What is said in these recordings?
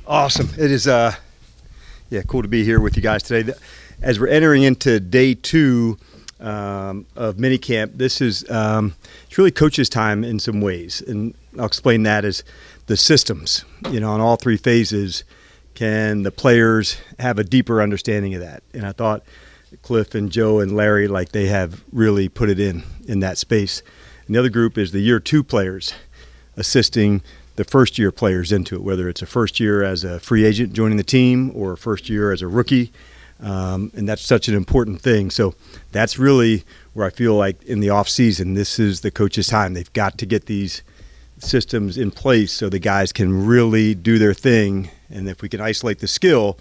Awesome. It is cool to be here with you guys today. As we're entering into day 2 of Minicamp, this is it's really coach's time in some ways, and I'll explain that as the systems. On all 3 phases, can the players have a deeper understanding of that? And I thought Cliff and Joe and Larry, they have really put it in that space. And the other group is the year 2 players assisting the first year players into it, whether it's a first year as a free agent joining the team or a first year as a rookie. And that's such an important thing. So that's really where I feel like in the off season, this is the coach's time. They've got to get these systems in place so the guys can really do their thing. And if we can isolate the skill,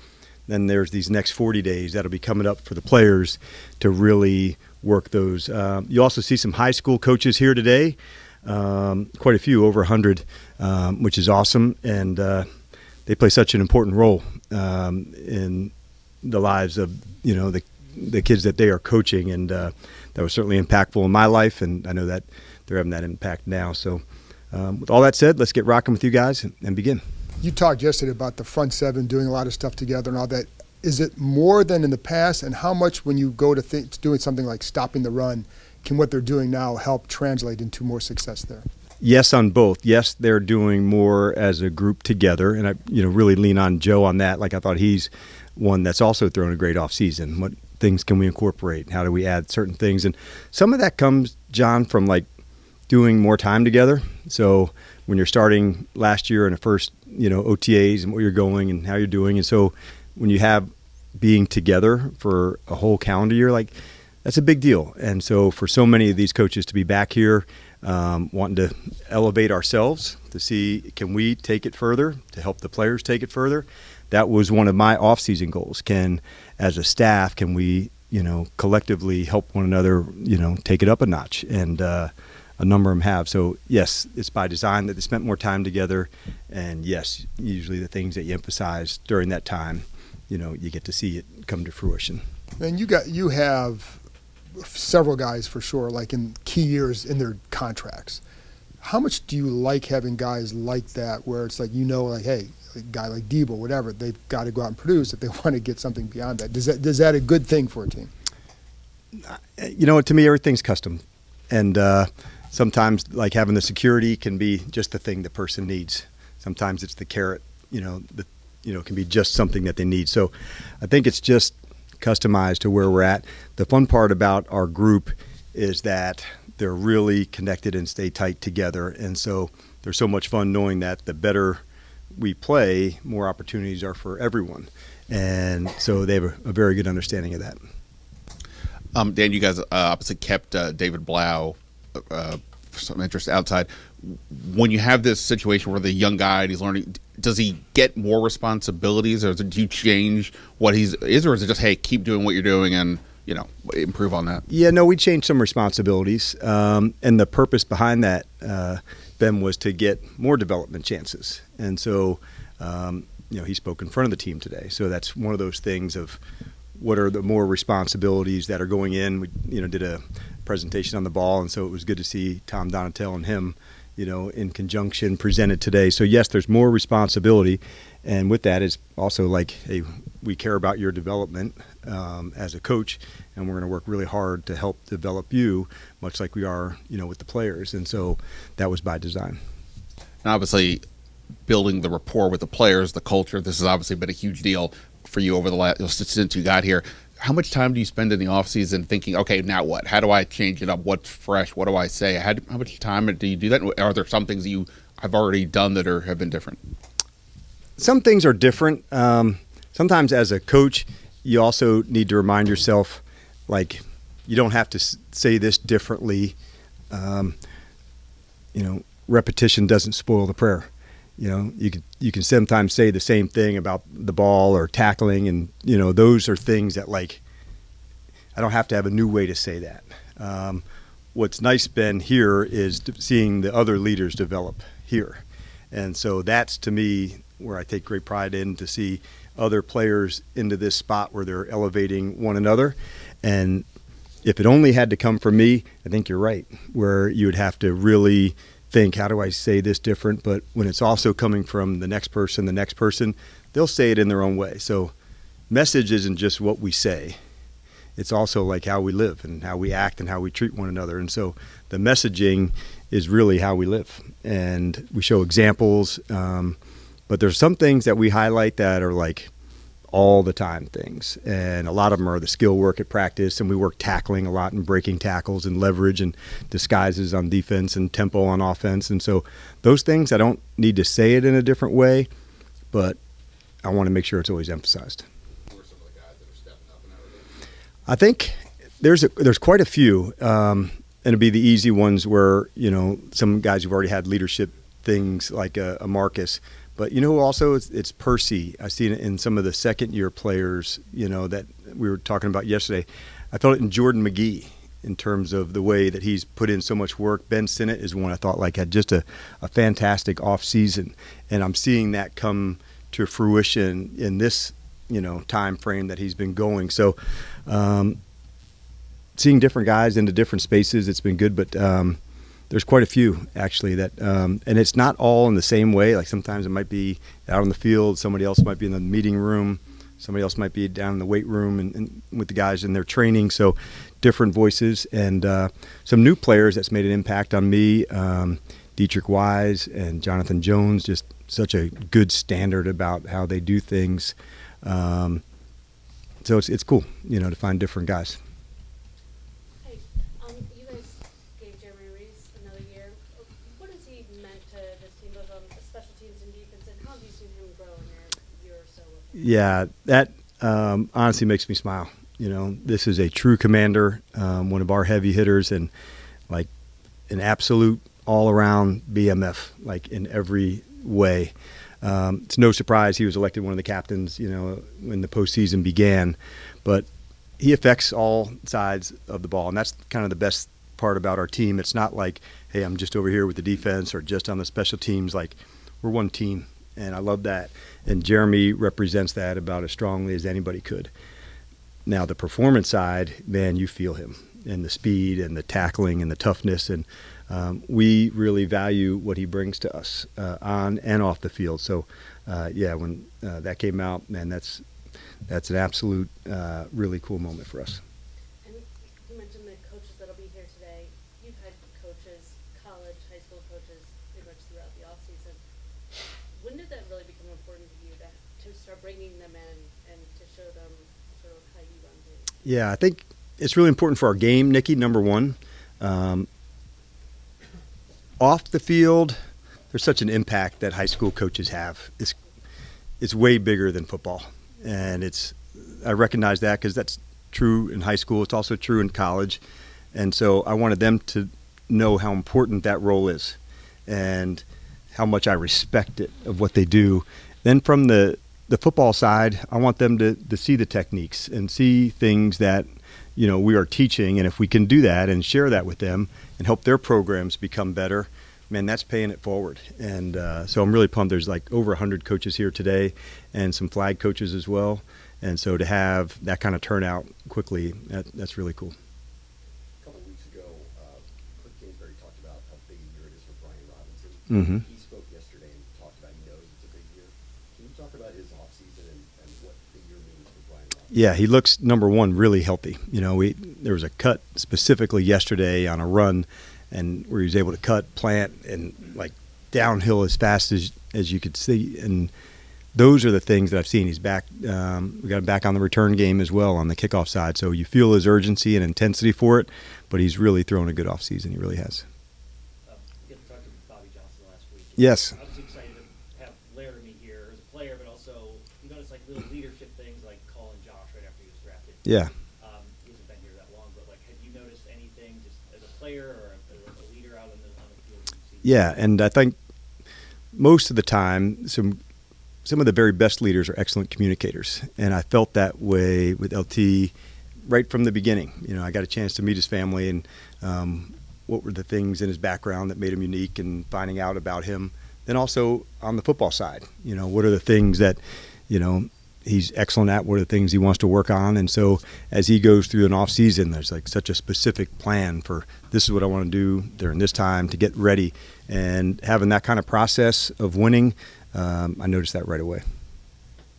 then there's these next 40 days that'll be coming up for the players to really work those. You also see some high school coaches here today, quite a few, over 100, which is awesome. And they play such an important role in the lives of the kids that they are coaching, and that was certainly impactful in my life, and I know that they're having that impact now. So with all that said, let's get rocking with you guys and begin. You talked yesterday about the front 7 doing a lot of stuff together and all that. Is it more than in the past, and how much when you go to doing something like stopping the run, can what they're doing now help translate into more success there? Yes, on both. Yes, they're doing more as a group together, and I really lean on Joe on that. I thought he's one that's also thrown a great off season. What things can we incorporate? How do we add certain things? And some of that comes, John, from doing more time together. So when you're starting last year in the first, OTAs and where you're going and how you're doing. And so when you have being together for a whole calendar year, that's a big deal. And so for so many of these coaches to be back here, wanting to elevate ourselves to see, can we take it further, to help the players take it further? That was one of my off-season goals. As a staff, can we, collectively help one another, take it up a notch? And a number of them have. So, yes, it's by design that they spent more time together. And, yes, usually the things that you emphasize during that time, you get to see it come to fruition. And you have several guys for sure, in key years in their contracts. How much do you like having guys like that where it's hey, a guy like Debo, whatever, they've got to go out and produce if they want to get something beyond that? Is that a good thing for a team? To me, everything's custom. And sometimes having the security can be just the thing the person needs. Sometimes it's the carrot, can be just something that they need. So I think it's just customized to where we're at. The fun part about our group is that they're really connected and stay tight together. And so there's so much fun knowing that the better we play, more opportunities are for everyone. And so they have a very good understanding of that. Dan, you guys obviously kept David Blau for some interest outside. When you have this situation where the young guy and he's learning, does he get more responsibilities, or do you change what he's is, or is it just, hey, keep doing what you're doing and improve on that? Yeah, no, we changed some responsibilities, and the purpose behind that, Ben, was to get more development chances. And so, he spoke in front of the team today. So that's one of those things of what are the more responsibilities that are going in. We, did a presentation on the ball, and so it was good to see Tom Donatel and him, in conjunction presented today. So yes, there's more responsibility, and with that is also hey, we care about your development as a coach, and we're going to work really hard to help develop you, much like we are, with the players. And so that was by design. And obviously, building the rapport with the players, the culture, this has obviously been a huge deal for you over the last since you got here. How much time do you spend in the offseason thinking, okay, now what? How do I change it up? What's fresh? What do I say? How much time do you do that? Are there some things that you have already done that have been different? Some things are different. Sometimes as a coach, you also need to remind yourself, you don't have to say this differently. Repetition doesn't spoil the prayer. You can sometimes say the same thing about the ball or tackling, and those are things that I don't have to have a new way to say that. What's nice, Ben, here is seeing the other leaders develop here, and so that's to me where I take great pride in, to see other players into this spot where they're elevating one another. And if it only had to come from me, I think you're right, where you would have to really think, how do I say this different? But when it's also coming from the next person, they'll say it in their own way. So message isn't just what we say. It's also like how we live and how we act and how we treat one another. And so the messaging is really how we live. And we show examples. But there's some things that we highlight that are like all the time things. And a lot of them are the skill work at practice. And we work tackling a lot and breaking tackles and leverage and disguises on defense and tempo on offense. And so those things, I don't need to say it in a different way, but I want to make sure it's always emphasized. I think there's quite a few, and it'll be the easy ones where, some guys who've already had leadership things like a Marcus. But who also it's Percy. I see it in some of the second-year players, that we were talking about yesterday. I felt it in Jordan McGee in terms of the way that he's put in so much work. Ben Sinnott is one I thought had just a fantastic off-season. And I'm seeing that come to fruition in this time frame that he's been going. So seeing different guys into different spaces, it's been good, but there's quite a few actually that and it's not all in the same way. Like sometimes it might be out on the field, somebody else might be in the meeting room, somebody else might be down in the weight room and with the guys in their training. So different voices and some new players that's made an impact on me. Dietrich Wise and Jonathan Jones, just such a good standard about how they do things. So it's cool, to find different guys. Hey, you guys gave Jeremy Reaves another year. What has he meant to this team, both on special teams and defense, and how have you seen him grow in your year or so with him? Yeah, that honestly makes me smile. This is a true commander, one of our heavy hitters, and like an absolute all-around BMF, like in every way. It's no surprise he was elected one of the captains, when the postseason began. But he affects all sides of the ball, and that's kind of the best part about our team. It's not like, hey, I'm just over here with the defense or just on the special teams. Like, we're one team, and I love that. And Jeremy represents that about as strongly as anybody could. Now, the performance side, man, you feel him, and the speed and the tackling and the toughness, and we really value what he brings to us on and off the field. So, when that came out, man, that's an absolute really cool moment for us. And you mentioned the coaches that'll be here today. You've had coaches, college, high school coaches, pretty much throughout the offseason. When did that really become important to you to start bringing them in and to show them sort of how you run things? Yeah, I think it's really important for our game, Nikki, number one. Off the field, there's such an impact that high school coaches have. It's way bigger than football, and I recognize that because that's true in high school. It's also true in college, and so I wanted them to know how important that role is and how much I respect it of what they do. Then from the football side, I want them to see the techniques and see things that we are teaching, and if we can do that and share that with them and help their programs become better, man, that's paying it forward. And so I'm really pumped. There's like over 100 coaches here today and some flag coaches as well. And so to have that kind of turnout quickly, that's really cool. A couple of weeks ago, Cliff Kingsbury talked about how big a year it is for Brian Robinson. Mm-hmm. He spoke yesterday and talked about he knows it's a big year. Can you talk about his offseason and what the year means for Brian Robinson? Yeah, he looks, number one, really healthy. There was a cut specifically yesterday on a run, and where he was able to cut, plant, and like downhill as fast as you could see. And those are the things that I've seen. He's back. We got him back on the return game as well on the kickoff side. So you feel his urgency and intensity for it, but he's really thrown a good offseason. He really has. You got to talk to Bobby Johnson last week. Yes. I was excited to have Laramie here as a player, but also you notice like little leadership things like calling Josh right after he was drafted. Yeah. He hasn't been here that long, but like, have you noticed anything just as a player or as a leader out on the field? That you've seen? Yeah, and I think most of the time, some of the very best leaders are excellent communicators, and I felt that way with LT right from the beginning. I got a chance to meet his family and what were the things in his background that made him unique and finding out about him. Then also on the football side, what are the things that, he's excellent at, what are the things he wants to work on. And so as he goes through an off season, there's like such a specific plan for this is what I want to do during this time to get ready. And having that kind of process of winning, I noticed that right away.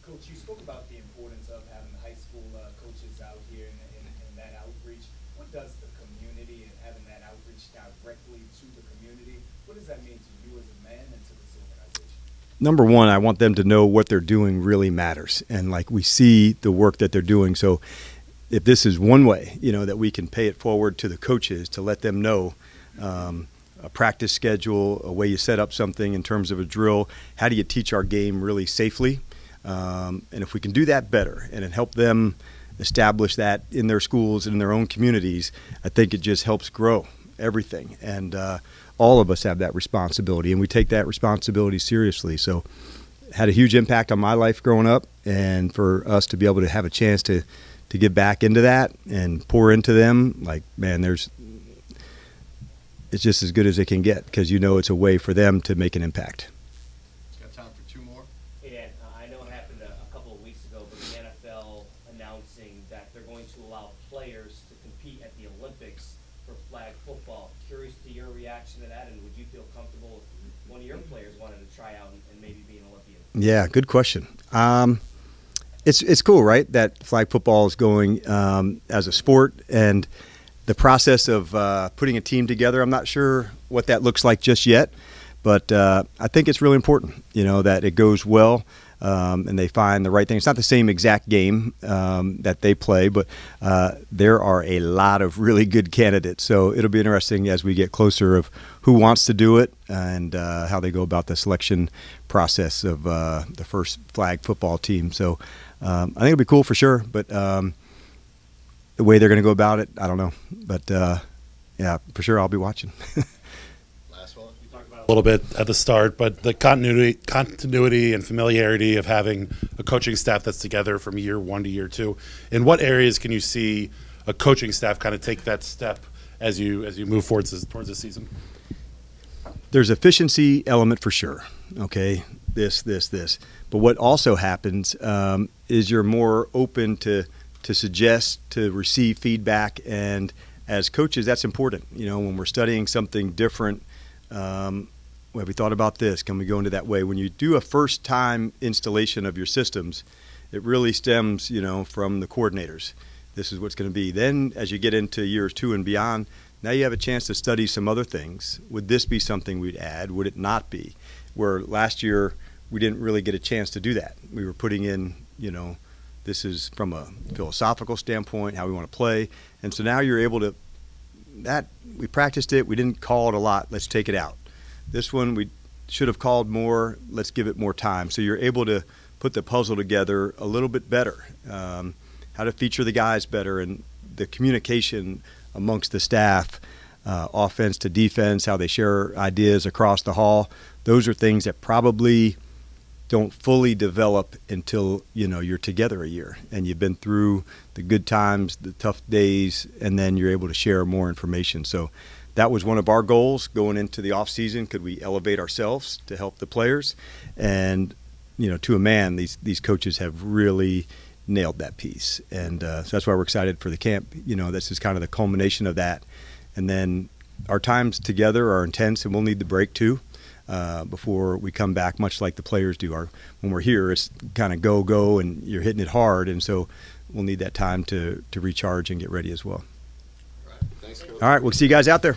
Coach, you spoke about the importance of having the high school coaches out here and that outreach. What does the community and having that outreach directly to the community, what does that mean to you as a man and to this organization? Number one, I want them to know what they're doing really matters. And like we see the work that they're doing. So if this is one way, that we can pay it forward to the coaches to let them know, a practice schedule, a way you set up something in terms of a drill, how do you teach our game really safely? And if we can do that better and help them establish that in their schools and in their own communities, I think it just helps grow everything. And all of us have that responsibility, and we take that responsibility seriously. So had a huge impact on my life growing up, and for us to be able to have a chance to get back into that and pour into them, like, man, it's just as good as it can get, because it's a way for them to make an impact. Got time for two more? Yeah, I know it happened a couple of weeks ago, but the NFL announcing that they're going to allow players to compete at the Olympics for flag football. Curious to your reaction to that, and would you feel comfortable if one of your players wanted to try out and maybe be an Olympian? Yeah, good question. It's cool, right, that flag football is going as a sport, and the process of putting a team together, I'm not sure what that looks like just yet, but I think it's really important, that it goes well and they find the right thing. It's not the same exact game that they play, but there are a lot of really good candidates. So it'll be interesting as we get closer of who wants to do it and how they go about the selection process of the first flag football team. So I think it'll be cool for sure, but the way they're going to go about it, I don't know. But, yeah, for sure I'll be watching. Last one. You talked about A little bit at the start, but the continuity and familiarity of having a coaching staff that's together from year one to year two. In what areas can you see a coaching staff kind of take that step as you move towards the season? There's efficiency element for sure. Okay, this. But what also happens is you're more open to suggest, to receive feedback, and as coaches, that's important. When we're studying something different, have we thought about this? Can we go into that way? When you do a first-time installation of your systems, it really stems, from the coordinators. This is what's going to be. Then, as you get into years 2 and beyond, now you have a chance to study some other things. Would this be something we'd add? Would it not be? Where last year we didn't really get a chance to do that. We were putting in, this is from a philosophical standpoint, how we want to play. And so now you're able to, we practiced it, we didn't call it a lot, let's take it out. This one we should have called more, let's give it more time. So you're able to put the puzzle together a little bit better, how to feature the guys better, and the communication amongst the staff, offense to defense, how they share ideas across the hall. Those are things that probably don't fully develop until you're together a year and you've been through the good times, the tough days, and then you're able to share more information. So that was one of our goals going into the off season. Could we elevate ourselves to help the players? And to a man, these coaches have really nailed that piece, and so that's why we're excited for the camp. This is kind of the culmination of that, and then our times together are intense, and we'll need the break too. Before we come back, much like the players do. When we're here, it's kind of go, and you're hitting it hard, and so we'll need that time to recharge and get ready as well. All right. Thanks, Coach. All right, we'll see you guys out there.